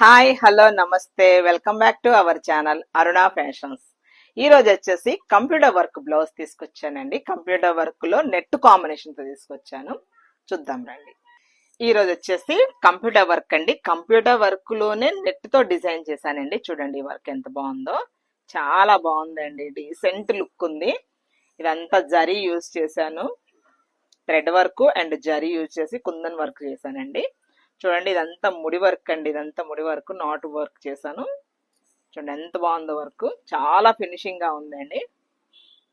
Hi hello namaste welcome back to our channel Aruna fashions. ఈ రోజు వచ్చేసి కంప్యూటర్ వర్క్ బ్లౌజ్ తీసుకొచ్చానండి. కంప్యూటర్ వర్క్ లో నెట్ కాంబినేషన్ తో తీసుకొచ్చాను, చూద్దాం రండి. ఈ రోజు వచ్చేసి కంప్యూటర్ వర్క్ అండి. కంప్యూటర్ వర్క్ లోనే నెట్ తో డిజైన్ చేశానండి. చూడండి ఈ వర్క్ ఎంత బాగుందో, చాలా బాగుందండి. డీసెంట్ లుక్ ఉంది. ఇదంతా జరీ యూజ్ చేశాను, thread work and zari use చేసి కుందన్ వర్క్ చేశానండి. చూడండి ఇదంతా ముడి వర్క్ అండి, ఇదంతా ముడి వర్క్, నాట్ వర్క్ చేశాను. చూడండి ఎంత బాగుందో వర్క్, చాలా ఫినిషింగ్ గా ఉందండి.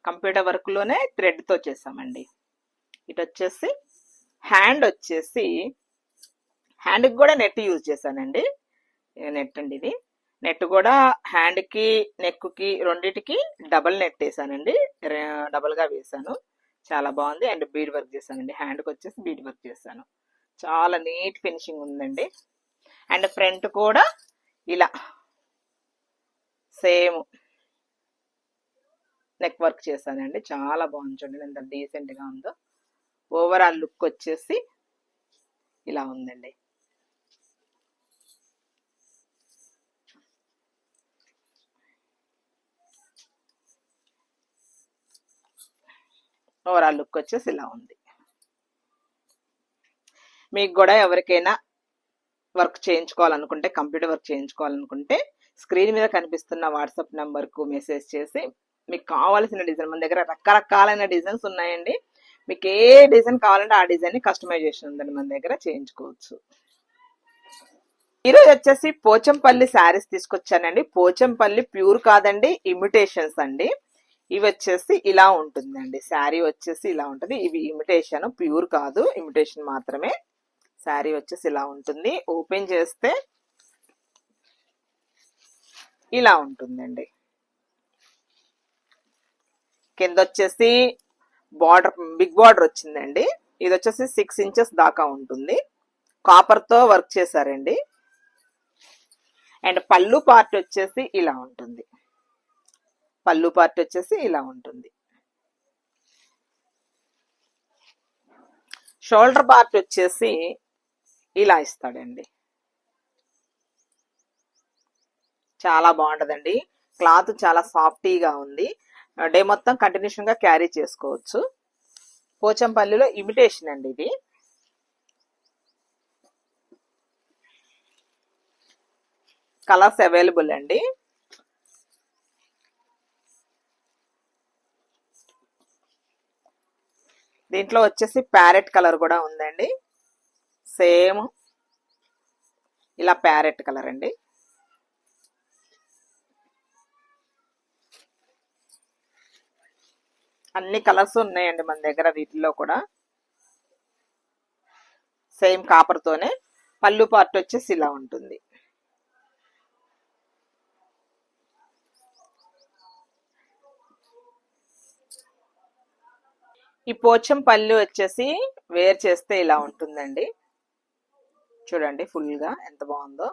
కంప్యూటర్ వర్క్ లోనే థ్రెడ్ తో చేసామండి. ఇటు వచ్చేసి హ్యాండ్ వచ్చేసి హ్యాండ్ కి కూడా నెట్ యూజ్ చేశానండి. నెట్ అండి ఇది. నెట్ కూడా హ్యాండ్ కి నెక్ కి రెండిటికి డబల్ నెట్ వేసానండి, డబల్ గా వేసాను. చాలా బాగుంది. అండ్ బీడ్ వర్క్ చేశానండి. హ్యాండ్ కి వచ్చేసి బీడ్ వర్క్ చేశాను. చాలా నీట్ ఫినిషింగ్ ఉందండి. అండ్ ఫ్రంట్ కూడా ఇలా సేమ్ నెక్ వర్క్ చేశానండి. చాలా బాగుంది. చూడండి ఎంత డీసెంట్ గా ఉందో. ఓవరాల్ లుక్ వచ్చేసి ఇలా ఉందండి. ఓవరాల్ లుక్ వచ్చేసి ఇలా ఉంది. మీకు కూడా ఎవరికైనా వర్క్ చేయించుకోవాలనుకుంటే, కంప్యూటర్ వర్క్ చేయించుకోవాలనుకుంటే స్క్రీన్ మీద కనిపిస్తున్న వాట్సాప్ నంబర్కు మెసేజ్ చేసి మీకు కావాల్సిన డిజైన్, మన దగ్గర రకరకాలైన డిజైన్స్ ఉన్నాయండి. మీకు ఏ డిజైన్ కావాలంటే ఆ డిజైన్ ని కస్టమైజేషన్ ఉందండి, మన దగ్గర చేయించుకోవచ్చు. ఈరోజు వచ్చేసి పోచంపల్లి శారీస్ తీసుకొచ్చానండి. పోచంపల్లి ప్యూర్ కాదండి, ఇమిటేషన్స్ అండి. ఇవి వచ్చేసి ఇలా ఉంటుందండి. శారీ వచ్చేసి ఇలా ఉంటుంది. ఇవి ఇమిటేషన్, ప్యూర్ కాదు, ఇమిటేషన్ మాత్రమే. శారీ వచ్చేసి ఇలా ఉంటుంది. ఓపెన్ చేస్తే ఇలా ఉంటుందండి. కింద వచ్చేసి బార్డర్, బిగ్ బార్డర్ వచ్చిందండి. ఇది వచ్చేసి 6 ఇంచెస్ దాకా ఉంటుంది. కాపర్ తో వర్క్ చేశారండి. అండ్ పళ్ళు పార్ట్ వచ్చేసి ఇలా ఉంటుంది. పళ్ళు పార్ట్ వచ్చేసి ఇలా ఉంటుంది. షోల్డర్ పార్ట్ వచ్చేసి ఇలా ఇస్తాడండి. చాలా బాగుంటదండి. క్లాత్ చాలా సాఫ్టీగా ఉంది. డే మొత్తం కంటిన్యూషన్ గా క్యారీ చేసుకోవచ్చు. పోచంపల్లిలో ఇమిటేషన్ అండి ఇది. కలర్స్ అవైలబుల్ అండి. దీంట్లో వచ్చేసి ప్యారెట్ కలర్ కూడా ఉందండి. సేమ్ ఇలా ప్యారెట్ కలర్ అండి. అన్ని కలర్స్ ఉన్నాయండి మన దగ్గర. వీటిల్లో కూడా సేమ్ కాపర్ తోనే. పళ్ళు పార్ట్ వచ్చేసి ఇలా ఉంటుంది. ఈ పోచం పళ్ళు వచ్చేసి వేర్ చేస్తే ఇలా ఉంటుందండి. చూడండి ఫుల్ గా ఎంత బాగుందో.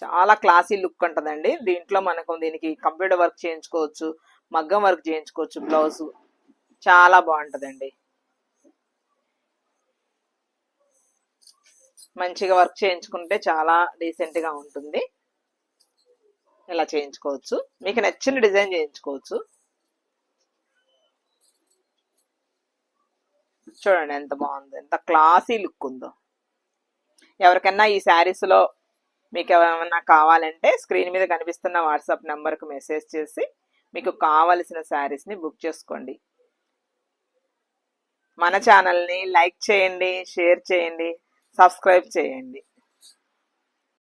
చాలా క్లాసీ లుక్ ఉంటుందండి. దీంట్లో మనకు దీనికి కంప్యూటర్ వర్క్ చేయించుకోవచ్చు, మగ్గం వర్క్ చేయించుకోవచ్చు. బ్లౌజ్ చాలా బాగుంటదండి. మంచిగా వర్క్ చేయించుకుంటే చాలా డీసెంట్ గా ఉంటుంది. ఇలా చేయించుకోవచ్చు. మీకు నచ్చిన డిజైన్ చేయించుకోవచ్చు. చూడండి ఎంత బాగుందో, ఎంత క్లాసీ లుక్ ఉందో. ఎవరికైనా ఈ శారీస్ లో మీకు ఏమైనా కావాలంటే స్క్రీన్ మీద కనిపిస్తున్న వాట్సాప్ నెంబర్కు మెసేజ్ చేసి మీకు కావలసిన శారీస్ ని బుక్ చేసుకోండి. మన ఛానల్ని లైక్ చేయండి, షేర్ చేయండి, సబ్స్క్రైబ్ చేయండి.